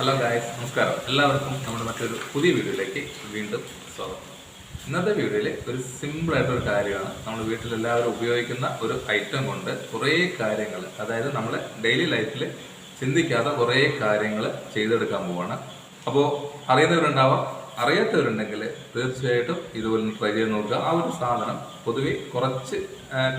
Hello guys, നമസ്കാരം. എല്ലാവർക്കും നമ്മുടെ മറ്റൊരു പുതിയ വീഡിയോയിലേക്ക് വീണ്ടും സ്വാഗതം. ഇന്നത്തെ വീഡിയോയിൽ ഒരു സിമ്പിളായിട്ടൊരു കാര്യമാണ്. നമ്മൾ വീട്ടിലെല്ലാവരും ഉപയോഗിക്കുന്ന ഒരു ഐറ്റം കൊണ്ട് കുറേ കാര്യങ്ങൾ, അതായത് നമ്മൾ ഡെയിലി ലൈഫിൽ ചിന്തിക്കാത്ത കുറേ കാര്യങ്ങൾ ചെയ്തെടുക്കാൻ പോവാണ്. അപ്പോൾ അറിയുന്നവരുണ്ടാവാം, അറിയാത്തവരുണ്ടെങ്കിൽ തീർച്ചയായിട്ടും ഇതുപോലെ ട്രൈ ചെയ്ത് നോക്കുക. ആ ഒരു സാധനം പൊതുവെ കുറച്ച്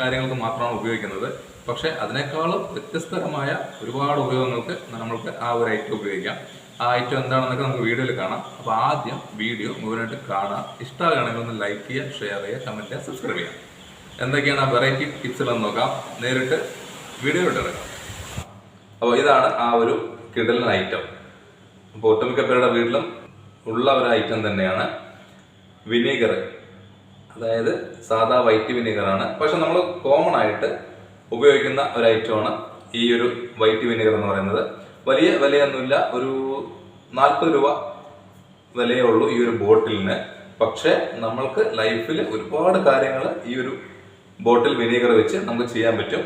കാര്യങ്ങൾക്ക് മാത്രമാണ് ഉപയോഗിക്കുന്നത്. പക്ഷെ അതിനേക്കാളും വ്യത്യസ്തരമായ ഒരുപാട് ഉപയോഗങ്ങൾക്ക് നമ്മൾക്ക് ആ ഒരു ഐറ്റം ഉപയോഗിക്കാം. ആ ഐറ്റം എന്താണെന്നൊക്കെ നമുക്ക് വീഡിയോയിൽ കാണാം. അപ്പോൾ ആദ്യം വീഡിയോ മുഴുവനായിട്ട് കാണാം. ഇഷ്ടമാണെങ്കിൽ ഒന്ന് ലൈക്ക് ചെയ്യുക, ഷെയർ ചെയ്യുക, കമൻറ്റ് ചെയ്യുക, സബ്സ്ക്രൈബ് ചെയ്യുക. എന്തൊക്കെയാണ് ആ വെറൈറ്റി ടിപ്സുകളെന്ന് നോക്കാം. നേരിട്ട് വീഡിയോ ഇട്ടിറങ്ങാം. അപ്പോൾ ഇതാണ് ആ ഒരു കിടലൻ ഐറ്റം. അപ്പോൾ ഒട്ടുമിക്ക പേരുടെ വീട്ടിലും ഉള്ള ഒരു ഐറ്റം തന്നെയാണ് വിനീഗർ. അതായത് സാധാ വൈറ്റ് വിനീഗറാണ്. പക്ഷെ നമ്മൾ കോമൺ ആയിട്ട് ഉപയോഗിക്കുന്ന ഒരു ഐറ്റമാണ് ഈ ഒരു വൈറ്റ് വിനീഗർ എന്ന് പറയുന്നത്. വലിയ വിലയൊന്നുമില്ല, ഒരു 40 രൂപ വിലയേ ഉള്ളൂ ഈ ഒരു ബോട്ടിലിന്. പക്ഷെ നമ്മൾക്ക് ലൈഫിൽ ഒരുപാട് കാര്യങ്ങൾ ഈ ഒരു ബോട്ടിൽ വിനീഗർ വെച്ച് നമുക്ക് ചെയ്യാൻ പറ്റും.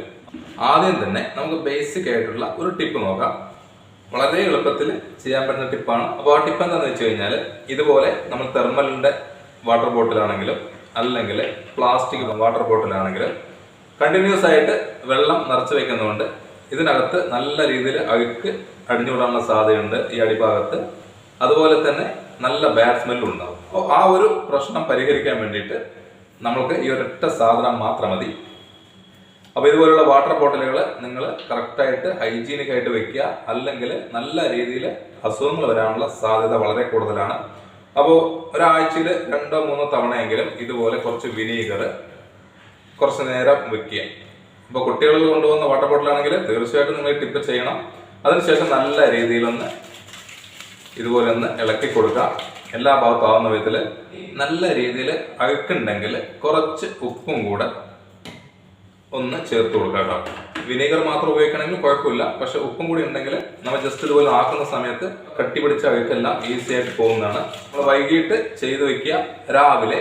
ആദ്യം തന്നെ നമുക്ക് ബേസിക് ആയിട്ടുള്ള ഒരു ടിപ്പ് നോക്കാം. വളരെ എളുപ്പത്തിൽ ചെയ്യാൻ പറ്റുന്ന ടിപ്പാണ്. അപ്പോൾ ആ ടിപ്പ് എന്താണെന്ന് വെച്ച് കഴിഞ്ഞാൽ, ഇതുപോലെ നമ്മൾ തെർമലിൻ്റെ വാട്ടർ ബോട്ടിലാണെങ്കിലും അല്ലെങ്കിൽ പ്ലാസ്റ്റിക് വാട്ടർ ബോട്ടിലാണെങ്കിലും കണ്ടിന്യൂസ് ആയിട്ട് വെള്ളം നിറച്ച് വെക്കുന്നതുകൊണ്ട് ഇതിനകത്ത് നല്ല രീതിയിൽ അഴുക്ക് അടിഞ്ഞുകൂടാനുള്ള സാധ്യതയുണ്ട് ഈ അടിഭാഗത്ത്. അതുപോലെ തന്നെ നല്ല ബാഡ് സ്മെല്ലും ഉണ്ടാവും. അപ്പോൾ ആ ഒരു പ്രശ്നം പരിഹരിക്കാൻ വേണ്ടിയിട്ട് നമ്മൾക്ക് ഈ ഒരൊറ്റ സാധനം മാത്രം മതി. അപ്പോൾ ഇതുപോലുള്ള വാട്ടർ ബോട്ടിലുകൾ നിങ്ങൾ കറക്റ്റായിട്ട് ഹൈജീനിക് ആയിട്ട് വെക്കുക, അല്ലെങ്കിൽ നല്ല രീതിയിൽ അസുഖങ്ങൾ വരാനുള്ള സാധ്യത വളരെ കൂടുതലാണ്. അപ്പോൾ ഒരാഴ്ചയിൽ 2-3 തവണയെങ്കിലും ഇതുപോലെ കുറച്ച് വിനീഗർ കുറച്ച് നേരം വെക്കുക. അപ്പോൾ കുട്ടികളിൽ കൊണ്ടുപോകുന്ന വാട്ടർ ബോട്ടിലാണെങ്കിൽ തീർച്ചയായിട്ടും നിങ്ങൾ ടിപ്പ് ചെയ്യണം. അതിനുശേഷം നല്ല രീതിയിലൊന്ന് ഇതുപോലെ ഒന്ന് ഇളക്കി കൊടുക്കുക. എല്ലാ ഭാഗത്തും ആവുന്ന വിധത്തിൽ നല്ല രീതിയിൽ അഴുക്കുണ്ടെങ്കിൽ കുറച്ച് ഉപ്പും കൂടെ ഒന്ന് ചേർത്ത് കൊടുക്കുക കേട്ടോ. വിനീഗർ മാത്രം ഉപയോഗിക്കണമെങ്കിൽ കുഴപ്പമില്ല, പക്ഷെ ഉപ്പും കൂടി ഉണ്ടെങ്കിൽ നമ്മൾ ജസ്റ്റ് ഇതുപോലെ ആക്കുന്ന സമയത്ത് കട്ടി പിടിച്ച അഴുക്കെല്ലാം ഈസി ആയിട്ട് പോകുന്നതാണ്. നമ്മൾ വൈകിട്ട് ചെയ്ത് വെക്കുക. രാവിലെ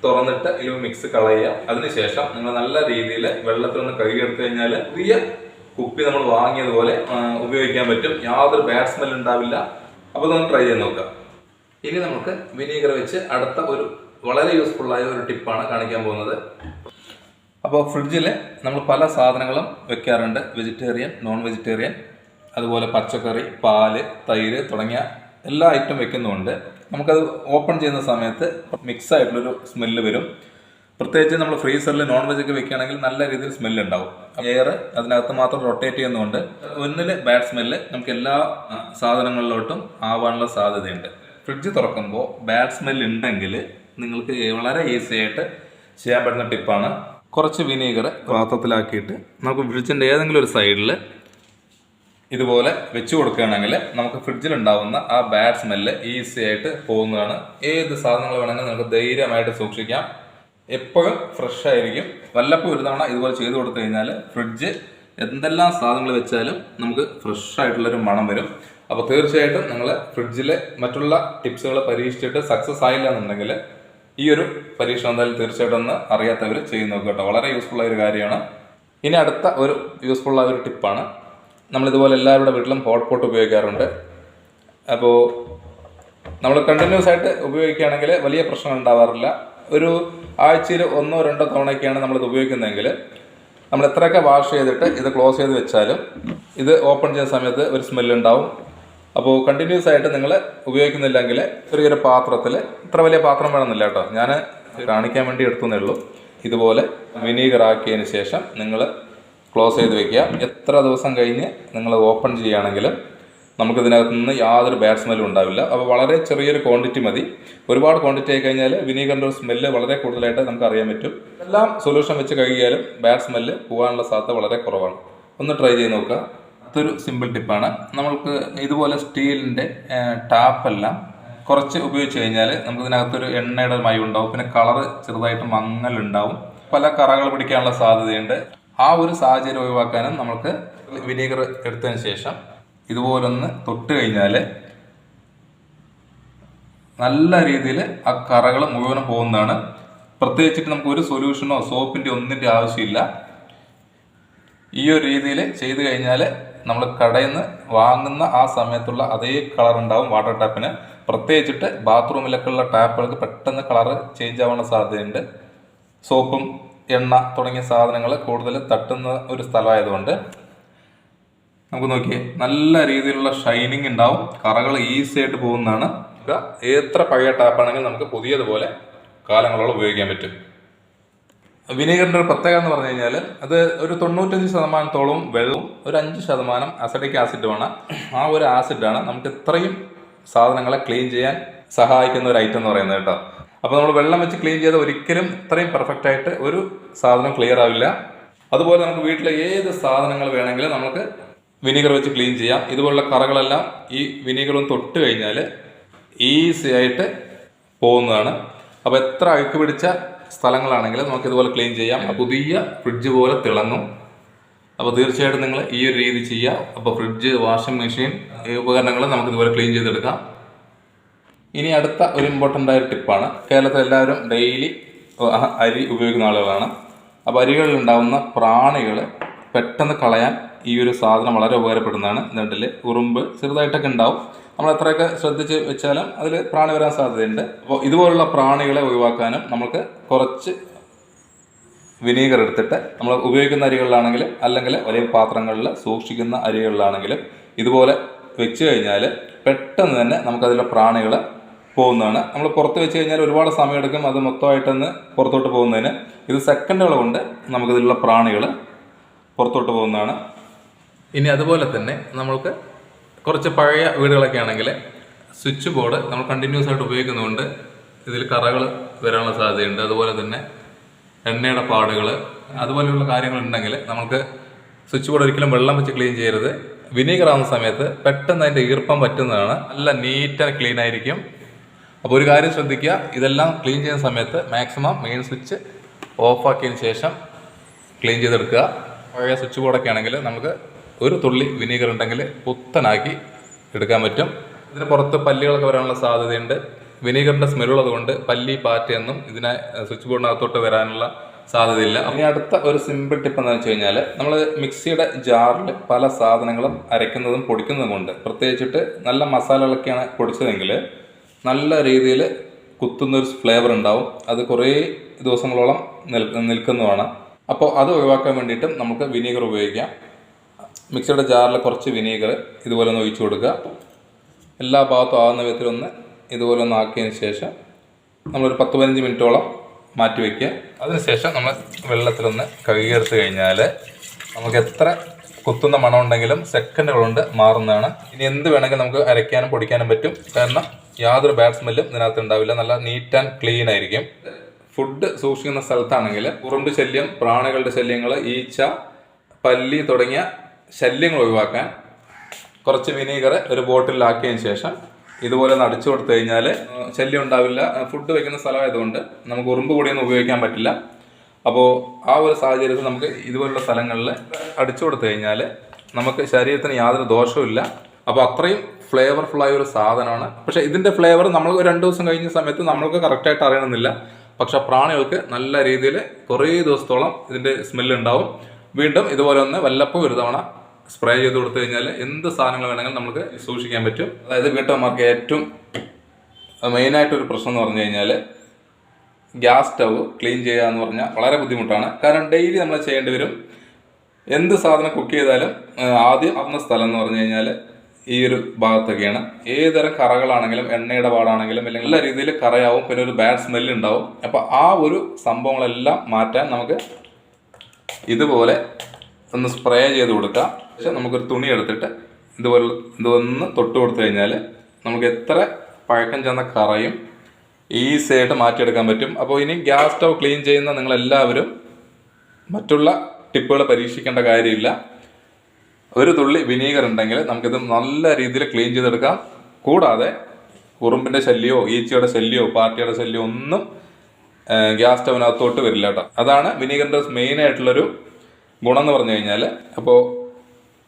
തുറന്നിട്ട് ഈ മിക്സ് കളയുക. അതിനുശേഷം നിങ്ങൾ നല്ല രീതിയിൽ വെള്ളത്തിലൊന്ന് കഴുകിയെടുത്തു കഴിഞ്ഞാൽ പുതിയ കുപ്പി നമ്മൾ വാങ്ങിയതുപോലെ ഉപയോഗിക്കാൻ പറ്റും. യാതൊരു ബാഡ് സ്മെൽ ഉണ്ടാവില്ല. അപ്പോൾ ഇതൊന്ന് ട്രൈ ചെയ്ത് നോക്കുക. ഇനി നമുക്ക് വിനീഗർ വെച്ച് അടുത്ത ഒരു വളരെ യൂസ്ഫുള്ളായ ഒരു ടിപ്പാണ് കാണിക്കാൻ പോകുന്നത്. അപ്പോൾ ഫ്രിഡ്ജിൽ നമ്മൾ പല സാധനങ്ങളും വെക്കാറുണ്ട്. വെജിറ്റേറിയൻ, നോൺ വെജിറ്റേറിയൻ, അതുപോലെ പച്ചക്കറി, പാല്, തൈര് തുടങ്ങിയ എല്ലാ ഐറ്റം വെക്കുന്നുണ്ട്. നമുക്കത് ഓപ്പൺ ചെയ്യുന്ന സമയത്ത് മിക്സ് ആയിട്ടുള്ളൊരു സ്മെല്ല് വരും. പ്രത്യേകിച്ച് നമ്മൾ ഫ്രീസറിൽ നോൺ വെജ് ഒക്കെ വെക്കുകയാണെങ്കിൽ നല്ല രീതിയിൽ സ്മെല്ല് ഉണ്ടാവും. എയർ അതിനകത്ത് മാത്രം റൊട്ടേറ്റ് ചെയ്യുന്നതുകൊണ്ട് ഒന്നിൽ ബാഡ് സ്മെല്ല് നമുക്ക് എല്ലാ സാധനങ്ങളിലോട്ടും ആവാനുള്ള സാധ്യതയുണ്ട്. ഫ്രിഡ്ജ് തുറക്കുമ്പോൾ ബാഡ് സ്മെല്ല് ഉണ്ടെങ്കിൽ നിങ്ങൾക്ക് വളരെ ഈസി ആയിട്ട് ചെയ്യാൻ പറ്റുന്ന ടിപ്പാണ്. കുറച്ച് വിനീഗർ പാത്രത്തിലാക്കിയിട്ട് നമുക്ക് ഫ്രിഡ്ജിൻ്റെ ഏതെങ്കിലും ഒരു സൈഡിൽ ഇതുപോലെ വെച്ച് കൊടുക്കുകയാണെങ്കിൽ നമുക്ക് ഫ്രിഡ്ജിലുണ്ടാവുന്ന ആ ബാഡ് സ്മെല്ല് ഈസി ആയിട്ട് പോകുന്നതാണ്. ഏത് സാധനങ്ങൾ വേണമെങ്കിലും നമുക്ക് ധൈര്യമായിട്ട് സൂക്ഷിക്കാം. എപ്പോഴും ഫ്രഷ് ആയിരിക്കും. വല്ലപ്പോഴും ഒരു തവണ ഇതുപോലെ ചെയ്ത് കൊടുത്തു കഴിഞ്ഞാൽ ഫ്രിഡ്ജ് എന്തെല്ലാം സാധനങ്ങൾ വെച്ചാലും നമുക്ക് ഫ്രഷ് ആയിട്ടുള്ളൊരു മണം വരും. അപ്പോൾ തീർച്ചയായിട്ടും നിങ്ങൾ ഫ്രിഡ്ജിൽ മറ്റുള്ള ടിപ്സുകൾ പരീക്ഷിച്ചിട്ട് സക്സസ് ആയില്ല എന്നുണ്ടെങ്കിൽ ഈ ഒരു പരീക്ഷണം എന്തായാലും തീർച്ചയായിട്ടും ഒന്ന് അറിയാത്തവർ ചെയ്ത് നോക്കുക കേട്ടോ. വളരെ യൂസ്ഫുൾ ആയ ഒരു കാര്യമാണ്. ഇനി അടുത്ത ഒരു യൂസ്ഫുൾ ആയ ഒരു ടിപ്പാണ്. നമ്മളിതുപോലെ എല്ലാവരുടെ വീട്ടിലും ഹോട്ട് പോട്ട് ഉപയോഗിക്കാറുണ്ട്. അപ്പോൾ നമ്മൾ കണ്ടിന്യൂസ് ആയിട്ട് ഉപയോഗിക്കുകയാണെങ്കിൽ വലിയ പ്രശ്നങ്ങൾ ഉണ്ടാവാറില്ല. ഒരു ആഴ്ചയിൽ 1-2 തവണയൊക്കെയാണ് നമ്മളിത് ഉപയോഗിക്കുന്നതെങ്കിൽ നമ്മൾ എത്രയൊക്കെ വാഷ് ചെയ്തിട്ട് ഇത് ക്ലോസ് ചെയ്ത് വെച്ചാലും ഇത് ഓപ്പൺ ചെയ്യുന്ന സമയത്ത് ഒരു സ്മെല്ലുണ്ടാവും. അപ്പോൾ കണ്ടിന്യൂസ് ആയിട്ട് നിങ്ങൾ ഉപയോഗിക്കുന്നില്ലെങ്കിൽ ചെറിയൊരു പാത്രത്തിൽ, ഇത്ര വലിയ പാത്രം വേണമെന്നില്ല കേട്ടോ, ഞാൻ കാണിക്കാൻ വേണ്ടി എടുത്തുന്നേ ഉള്ളൂ, ഇതുപോലെ വിനീഗർ ആക്കിയതിന് ശേഷം നിങ്ങൾ ക്ലോസ് ചെയ്ത് വെക്കുക. എത്ര ദിവസം കഴിഞ്ഞ് നിങ്ങൾ ഓപ്പൺ ചെയ്യുകയാണെങ്കിലും നമുക്കിതിനകത്ത് നിന്ന് യാതൊരു ബാഡ് സ്മെല്ലും ഉണ്ടാവില്ല. അപ്പോൾ വളരെ ചെറിയൊരു ക്വാണ്ടിറ്റി മതി. ഒരുപാട് ക്വാണ്ടിറ്റി ആയി കഴിഞ്ഞാൽ വിനീഗറിൻ്റെ ഒരു സ്മെല്ല് വളരെ കൂടുതലായിട്ട് നമുക്ക് അറിയാൻ പറ്റും. എല്ലാം സൊല്യൂഷൻ വെച്ച് കഴുകിയാലും ബാഡ് സ്മെല്ല് പോകാനുള്ള സാധ്യത വളരെ കുറവാണ്. ഒന്ന് ട്രൈ ചെയ്ത് നോക്കുക. അടുത്തൊരു സിമ്പിൾ ടിപ്പാണ്. നമ്മൾക്ക് ഇതുപോലെ സ്റ്റീലിൻ്റെ ടാപ്പെല്ലാം കുറച്ച് ഉപയോഗിച്ച് കഴിഞ്ഞാൽ നമുക്ക് ഇതിനകത്തൊരു എണ്ണയുടെ മയം ഉണ്ടാവും. പിന്നെ കളറ് ചെറുതായിട്ട് മങ്ങലുണ്ടാവും. പല കറകൾ പിടിക്കാനുള്ള സാധ്യതയുണ്ട്. ആ ഒരു സാഹചര്യം ഒഴിവാക്കാനും നമുക്ക് വിനീഗർ എടുത്തതിന് ശേഷം ഇതുപോലൊന്ന് തൊട്ട് കഴിഞ്ഞാൽ നല്ല രീതിയിൽ ആ കറകൾ മുഴുവനും പോകുന്നതാണ്. പ്രത്യേകിച്ചിട്ട് നമുക്ക് ഒരു സൊല്യൂഷനോ സോപ്പിൻ്റെ ഒന്നിൻ്റെ ആവശ്യമില്ല. ഈ ഒരു രീതിയിൽ ചെയ്തു കഴിഞ്ഞാൽ നമ്മൾ കടയിൽ നിന്ന് വാങ്ങുന്ന ആ സമയത്തുള്ള അതേ കളർ ഉണ്ടാവും വാട്ടർ ടാപ്പിന്. പ്രത്യേകിച്ചിട്ട് ബാത്റൂമിലൊക്കെയുള്ള ടാപ്പുകൾക്ക് പെട്ടെന്ന് കളറ് ചേഞ്ച് ആവാനുള്ള സാധ്യതയുണ്ട്. സോപ്പും എണ്ണ തുടങ്ങിയ സാധനങ്ങൾ കൂടുതൽ തട്ടുന്ന ഒരു സ്ഥലമായതുകൊണ്ട് നമുക്ക് നോക്കിയേ നല്ല രീതിയിലുള്ള ഷൈനിങ് ഉണ്ടാവും. കറകൾ ഈസി ആയിട്ട് പോകുന്നതാണ്. എത്ര പഴയ ടാപ്പാണെങ്കിലും നമുക്ക് പുതിയതുപോലെ കാലങ്ങളോളം ഉപയോഗിക്കാൻ പറ്റും. വിനീഗറിൻ്റെ ഒരു പ്രത്യേകത എന്ന് പറഞ്ഞു കഴിഞ്ഞാൽ അത് ഒരു 95% വെള്ളവും ഒരു 5% അസറ്റിക് ആസിഡുമാണ്. ആ ഒരു ആസിഡാണ് നമുക്ക് ഇത്രയും സാധനങ്ങളെ ക്ലീൻ ചെയ്യാൻ സഹായിക്കുന്ന ഒരു ഐറ്റം എന്ന് പറയുന്നത് കേട്ടോ. അപ്പോൾ നമ്മൾ വെള്ളം വെച്ച് ക്ലീൻ ചെയ്ത് ഒരിക്കലും ഇത്രയും പെർഫെക്റ്റ് ആയിട്ട് ഒരു സാധനം ക്ലിയർ ആവില്ല. അതുപോലെ നമുക്ക് വീട്ടിലെ ഏത് സാധനങ്ങൾ വേണമെങ്കിലും നമുക്ക് വിനീഗർ വെച്ച് ക്ലീൻ ചെയ്യാം. ഇതുപോലുള്ള കറകളെല്ലാം ഈ വിനീഗറും തൊട്ട് കഴിഞ്ഞാൽ ഈസി ആയിട്ട് പോകുന്നതാണ്. അപ്പോൾ എത്ര അഴുക്ക് പിടിച്ച സ്ഥലങ്ങളാണെങ്കിലും നമുക്ക് ഇതുപോലെ ക്ലീൻ ചെയ്യാം. പുതിയ ഫ്രിഡ്ജ് പോലെ തിളങ്ങും. അപ്പോൾ തീർച്ചയായിട്ടും നിങ്ങൾ ഈ ഒരു രീതി ചെയ്യുക. അപ്പോൾ ഫ്രിഡ്ജ്, വാഷിംഗ് മെഷീൻ ഈ ഉപകരണങ്ങൾ നമുക്ക് ഇതുപോലെ ക്ലീൻ ചെയ്തെടുക്കാം. ഇനി അടുത്ത ഒരു ഇമ്പോർട്ടൻ്റ് ആയ ടിപ്പാണ്. കേരളത്തിൽ എല്ലാവരും ഡെയിലി അരി ഉപയോഗിക്കുന്ന ആളുകളാണ്. അപ്പോൾ അരികളിൽ ഉണ്ടാകുന്ന പ്രാണികൾ പെട്ടെന്ന് കളയാൻ ഈ ഒരു സാധനം വളരെ ഉപകാരപ്പെടുന്നതാണ്. എന്നിട്ടിൽ ഉറുമ്പ് ചെറുതായിട്ടൊക്കെ ഉണ്ടാവും. നമ്മൾ എത്രയൊക്കെ ശ്രദ്ധിച്ച് വെച്ചാലും അതിൽ പ്രാണി വരാൻ സാധ്യതയുണ്ട്. അപ്പോൾ ഇതുപോലുള്ള പ്രാണികളെ ഒഴിവാക്കാനും നമുക്ക് കുറച്ച് വിനീഗർ എടുത്തിട്ട് നമ്മൾ ഉപയോഗിക്കുന്ന അരികളിലാണെങ്കിലും അല്ലെങ്കിൽ വലിയ പാത്രങ്ങളിൽ സൂക്ഷിക്കുന്ന അരികളിലാണെങ്കിലും ഇതുപോലെ വെച്ച് കഴിഞ്ഞാൽ പെട്ടെന്ന് തന്നെ നമുക്കതിലെ പ്രാണികൾ പോകുന്നതാണ്. നമ്മൾ പുറത്ത് വെച്ച് കഴിഞ്ഞാൽ ഒരുപാട് സമയമെടുക്കും അത് മൊത്തമായിട്ടൊന്ന് പുറത്തോട്ട് പോകുന്നതിന്. ഇത് സെക്കൻഡുകൾ കൊണ്ട് നമുക്കിതിലുള്ള പ്രാണികൾ പുറത്തോട്ട് പോകുന്നതാണ്. ഇനി അതുപോലെ തന്നെ നമ്മൾക്ക് കുറച്ച് പഴയ വീടുകളൊക്കെ ആണെങ്കിൽ സ്വിച്ച് ബോർഡ് നമ്മൾ കണ്ടിന്യൂസ് ആയിട്ട് ഉപയോഗിക്കുന്നതുകൊണ്ട് ഇതിൽ കറകൾ വരാനുള്ള സാധ്യതയുണ്ട്. അതുപോലെ തന്നെ എണ്ണയുടെ പാടുകൾ അതുപോലെയുള്ള കാര്യങ്ങളുണ്ടെങ്കിൽ നമുക്ക് സ്വിച്ച് ബോർഡ് ഒരിക്കലും വെള്ളം വെച്ച് ക്ലീൻ ചെയ്യരുത്. വിനീഗർ ആവുന്ന സമയത്ത് പെട്ടെന്ന് അതിൻ്റെ ഈർപ്പം പറ്റുന്നതാണ്. നല്ല നീറ്റ് ആൻഡ് ക്ലീൻ ആയിരിക്കും. അപ്പോൾ ഒരു കാര്യം ശ്രദ്ധിക്കുക, ഇതെല്ലാം ക്ലീൻ ചെയ്യുന്ന സമയത്ത് മാക്സിമം മെയിൻ സ്വിച്ച് ഓഫാക്കിയതിന് ശേഷം ക്ലീൻ ചെയ്തെടുക്കുക. പഴയ സ്വിച്ച് ബോർഡൊക്കെ ആണെങ്കിൽ നമുക്ക് ഒരു തുള്ളി വിനീഗർ ഉണ്ടെങ്കിൽ പുത്തനാക്കി എടുക്കാൻ പറ്റും. ഇതിന് പുറത്ത് പല്ലികളൊക്കെ വരാനുള്ള സാധ്യതയുണ്ട്. വിനീഗറിൻ്റെ സ്മെല്ലുള്ളത് കൊണ്ട് പല്ലി പാറ്റയൊന്നും ഇതിനെ സ്വിച്ച് ബോർഡിനകത്തോട്ട് വരാനുള്ള സാധ്യതയില്ല. ഇനി അടുത്ത ഒരു സിമ്പിൾ ടിപ്പ് എന്താണെന്ന് വെച്ച് കഴിഞ്ഞാൽ നമ്മൾ മിക്സിയുടെ ജാറിൽ പല സാധനങ്ങളും അരയ്ക്കുന്നതും പൊടിക്കുന്നതും കൊണ്ട്, പ്രത്യേകിച്ചിട്ട് നല്ല മസാലകളൊക്കെയാണ് പൊടിച്ചതെങ്കിൽ നല്ല രീതിയിൽ കുത്തുന്നൊരു ഫ്ലേവർ ഉണ്ടാവും. അത് കുറേ ദിവസങ്ങളോളം നിൽക്കുന്നതാണ്. അപ്പോൾ അത് ഒഴിവാക്കാൻ വേണ്ടിയിട്ടും നമുക്ക് വിനീഗർ ഉപയോഗിക്കാം. മിക്സിയുടെ ജാറിൽ കുറച്ച് വിനീഗർ ഇതുപോലെ ഒന്ന് ഒഴിച്ചു കൊടുക്കുക. എല്ലാ ഭാഗത്തും ആകുന്ന വിധത്തിലൊന്ന് ഇതുപോലെ ഒന്ന് ആക്കിയതിന് ശേഷം നമ്മളൊരു 10-15 മിനിറ്റോളം മാറ്റി വയ്ക്കുക. അതിനുശേഷം നമ്മൾ വെള്ളത്തിലൊന്ന് കഴുകിയെടുത്ത് കഴിഞ്ഞാൽ നമുക്ക് എത്ര കുത്തുന്ന മണം ഉണ്ടെങ്കിലും സെക്കൻഡുകൾ കൊണ്ട് മാറുന്നതാണ്. ഇനി എന്ത് വേണമെങ്കിലും നമുക്ക് അരയ്ക്കാനും പൊടിക്കാനും പറ്റും. കാരണം യാതൊരു ബാഡ് സ്മെല്ലും ഇതിനകത്ത് ഉണ്ടാവില്ല. നല്ല നീറ്റ് ആൻഡ് ക്ലീൻ ആയിരിക്കും. ഫുഡ് സൂക്ഷിക്കുന്ന സ്ഥലത്താണെങ്കിൽ ഉറുമ്പ് ശല്യം, പ്രാണികളുടെ ശല്യങ്ങൾ, ഈച്ച, പല്ലി തുടങ്ങിയ ശല്യങ്ങൾ ഒഴിവാക്കാൻ കുറച്ച് വിനീഗർ ഒരു ബോട്ടിലാക്കിയതിന് ശേഷം ഇതുപോലെ ഒന്ന് അടിച്ചു കൊടുത്തു കഴിഞ്ഞാൽ ശല്യം ഉണ്ടാവില്ല. ഫുഡ് വയ്ക്കുന്ന സ്ഥലമായതുകൊണ്ട് നമുക്ക് ഉറുമ്പ് പൊടിയൊന്നും ഉപയോഗിക്കാൻ പറ്റില്ല. അപ്പോൾ ആ ഒരു സാഹചര്യത്തിൽ നമുക്ക് ഇതുപോലുള്ള സ്ഥലങ്ങളിൽ അടിച്ചു കൊടുത്തു കഴിഞ്ഞാൽ നമുക്ക് ശരീരത്തിന് യാതൊരു ദോഷവും. അപ്പോൾ അത്രയും ഫ്ലേവർഫുള്ളായ ഒരു സാധനമാണ്. പക്ഷേ ഇതിൻ്റെ ഫ്ലേവർ നമ്മൾ 2 ദിവസം കഴിഞ്ഞ സമയത്ത് നമ്മൾക്ക് കറക്റ്റായിട്ട് അറിയണമെന്നില്ല. പക്ഷെ പ്രാണികൾക്ക് നല്ല രീതിയിൽ കുറേ ദിവസത്തോളം ഇതിൻ്റെ സ്മെല്ലുണ്ടാവും. വീണ്ടും ഇതുപോലെ ഒന്ന് വല്ലപ്പോൾ ഒരു തവണ സ്പ്രേ ചെയ്ത് കൊടുത്തു കഴിഞ്ഞാൽ എന്ത് സാധനങ്ങൾ വേണമെങ്കിലും നമുക്ക് സൂക്ഷിക്കാൻ പറ്റും. അതായത് വീട്ടമ്മമാർക്ക് ഏറ്റവും മെയിനായിട്ടൊരു പ്രശ്നം എന്ന് പറഞ്ഞു കഴിഞ്ഞാൽ ഗ്യാസ് സ്റ്റവ് ക്ലീൻ ചെയ്യുക എന്ന് പറഞ്ഞാൽ വളരെ ബുദ്ധിമുട്ടാണ്. കാരണം ഡെയിലി നമ്മൾ ചെയ്യേണ്ടി വരും. എന്ത് സാധനം കുക്ക് ചെയ്താലും ആദ്യം ആവുന്ന സ്ഥലം എന്ന് പറഞ്ഞു കഴിഞ്ഞാൽ ഈ ഒരു ഭാഗത്തൊക്കെയാണ്. ഏതുതരം കറകളാണെങ്കിലും എണ്ണയുടെ പാടാണെങ്കിലും അല്ലെങ്കിൽ എല്ലാ രീതിയിൽ കറയാവും. പിന്നെ ഒരു ബാഡ് സ്മെല്ല് ഉണ്ടാവും. അപ്പോൾ ആ ഒരു സംഭവങ്ങളെല്ലാം മാറ്റാൻ നമുക്ക് ഇതുപോലെ ഒന്ന് സ്പ്രേ ചെയ്ത് കൊടുക്കാം. പക്ഷെ നമുക്കൊരു തുണി എടുത്തിട്ട് ഇതൊന്ന് തൊട്ട് കൊടുത്തു കഴിഞ്ഞാൽ നമുക്ക് എത്ര പഴക്കം ചെന്ന കറയും ഈസി ആയിട്ട് മാറ്റിയെടുക്കാൻ പറ്റും. അപ്പോൾ ഇനി ഗ്യാസ് സ്റ്റവ് ക്ലീൻ ചെയ്യുന്ന നിങ്ങളെല്ലാവരും മറ്റുള്ള ടിപ്പുകൾ പരീക്ഷിക്കേണ്ട കാര്യമില്ല. ഒരു തുള്ളി വിനീഗർ ഉണ്ടെങ്കിൽ നമുക്കിത് നല്ല രീതിയിൽ ക്ലീൻ ചെയ്തെടുക്കാം. കൂടാതെ ഉറുമ്പിൻ്റെ ശല്യമോ ഈച്ചയുടെ ശല്യമോ പാർട്ടിയുടെ ശല്യമോ ഒന്നും ഗ്യാസ് സ്റ്റവിനകത്തോട്ട് വരില്ല കേട്ടോ. അതാണ് വിനീഗറിൻ്റെ മെയിനായിട്ടുള്ളൊരു ഗുണം എന്ന് പറഞ്ഞു കഴിഞ്ഞാൽ. അപ്പോൾ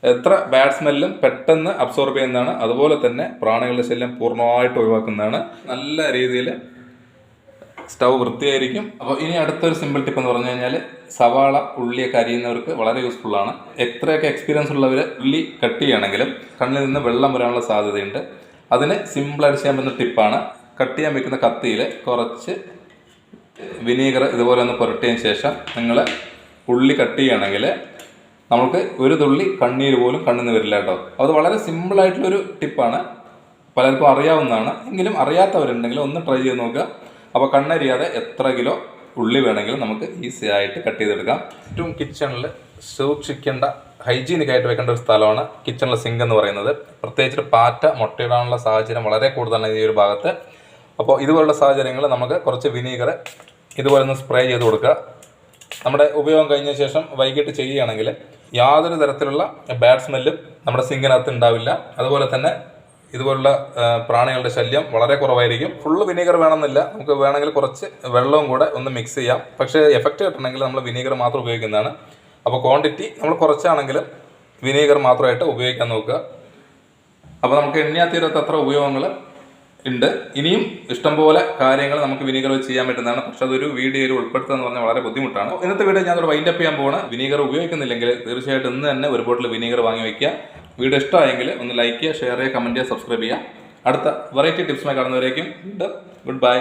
എത്ര ബാഡ് സ്മെല്ലും പെട്ടെന്ന് അബ്സോർബ് ചെയ്യുന്നതാണ്. അതുപോലെ തന്നെ പ്രാണികളുടെ ശല്യം പൂർണ്ണമായിട്ട് ഒഴിവാക്കുന്നതാണ്. നല്ല രീതിയിൽ സ്റ്റൗ വൃത്തിയായിരിക്കും. അപ്പോൾ ഇനി അടുത്തൊരു സിമ്പിൾ ടിപ്പ് എന്ന് പറഞ്ഞു കഴിഞ്ഞാൽ സവാള ഉള്ളിയൊക്കെ അരിയുന്നവർക്ക് വളരെ യൂസ്ഫുൾ ആണ്. എത്രയൊക്കെ എക്സ്പീരിയൻസ് ഉള്ളവർ ഉള്ളി കട്ട് ചെയ്യുകയാണെങ്കിലും കണ്ണിൽ നിന്ന് വെള്ളം വരാനുള്ള സാധ്യതയുണ്ട്. അതിന് സിമ്പിളായിട്ട് ചെയ്യാൻ പറ്റുന്ന ടിപ്പാണ് കട്ട് ചെയ്യാൻ വെക്കുന്ന കത്തിയിൽ കുറച്ച് വിനീഗർ ഇതുപോലെ ഒന്ന് പുരട്ടിയതിന് ശേഷം നിങ്ങൾ ഉള്ളി കട്ട് ചെയ്യുകയാണെങ്കിൽ നമുക്ക് ഒരു തുള്ളി കണ്ണീര് പോലും കണ്ണിൽ നിന്ന് വരില്ല കേട്ടോ. അത് വളരെ സിമ്പിളായിട്ടുള്ളൊരു ടിപ്പാണ്, പലർക്കും അറിയാവുന്നതാണ്. എങ്കിലും അറിയാത്തവരുണ്ടെങ്കിൽ ഒന്ന് ട്രൈ ചെയ്ത് നോക്കുക. അപ്പോൾ കണ്ണരിയാതെ എത്ര കിലോ ഉള്ളി വേണമെങ്കിലും നമുക്ക് ഈസി ആയിട്ട് കട്ട് ചെയ്തെടുക്കാം. ഏറ്റവും കിച്ചണിൽ സൂക്ഷിക്കേണ്ട ഹൈജീനിക്കായിട്ട് വെക്കേണ്ട ഒരു സ്ഥലമാണ് കിച്ചണിലെ സിങ്ക് എന്ന് പറയുന്നത്. പ്രത്യേകിച്ച് പാറ്റ മുട്ടയിടാനുള്ള സാഹചര്യം വളരെ കൂടുതലാണ് ഈ ഒരു ഭാഗത്ത്. അപ്പോൾ ഇതുപോലുള്ള സാഹചര്യങ്ങൾ നമുക്ക് കുറച്ച് വിനീഗർ ഇതുപോലെ ഒന്ന് സ്പ്രേ ചെയ്ത് കൊടുക്കുക. നമ്മുടെ ഉപയോഗം കഴിഞ്ഞ ശേഷം വൈകിട്ട് ചെയ്യുകയാണെങ്കിൽ യാതൊരു തരത്തിലുള്ള ബാഡ് സ്മെല്ലും നമ്മുടെ സിങ്കിനകത്ത് ഉണ്ടാവില്ല. അതുപോലെ തന്നെ ഇതുപോലുള്ള പ്രാണികളുടെ ശല്യം വളരെ കുറവായിരിക്കും. ഫുള്ള് വിനീഗർ വേണമെന്നില്ല, നമുക്ക് വേണമെങ്കിൽ കുറച്ച് വെള്ളവും കൂടെ ഒന്ന് മിക്സ് ചെയ്യാം. പക്ഷേ എഫക്റ്റ് കിട്ടണമെങ്കിൽ നമ്മൾ വിനീഗർ മാത്രം ഉപയോഗിക്കുന്നതാണ്. അപ്പോൾ ക്വാണ്ടിറ്റി നമ്മൾ കുറച്ചാണെങ്കിലും വിനീഗർ മാത്രമായിട്ട് ഉപയോഗിക്കാൻ നോക്കുക. അപ്പോൾ നമുക്ക് എണ്ണിയാത്തീരത്ത് അത്ര ഉപയോഗങ്ങൾ ഉണ്ട്. ഇനിയും ഇഷ്ടംപോലെ കാര്യങ്ങൾ നമുക്ക് വിനീഗർ വെച്ച് ചെയ്യാൻ പറ്റുന്നതാണ്. പക്ഷെ അതൊരു വീഡിയോയിൽ ഉൾപ്പെടുത്തുക എന്ന് പറഞ്ഞാൽ വളരെ ബുദ്ധിമുട്ടാണ്. ഇന്നത്തെ വീഡിയോ ഞാനൊരു വൈൻഡപ്പ് ചെയ്യാൻ പോവാണ്. വിനീഗർ ഉപയോഗിക്കുന്നില്ലെങ്കിൽ തീർച്ചയായിട്ടും ഇന്ന് തന്നെ ഒരു ബോട്ടിൽ വിനീഗർ വാങ്ങി വയ്ക്കുക. വീഡിയോ ഇഷ്ടമായെങ്കിൽ ഒന്ന് ലൈക്ക് ചെയ്യുക, ഷെയർ ചെയ്യുക, കമൻറ്റ് ചെയ്യുക, സബ്സ്ക്രൈബ് ചെയ്യുക. അടുത്ത വെറൈറ്റി ടിപ്സുമായി കാണുന്നവരേക്കും ഗുഡ് ബൈ.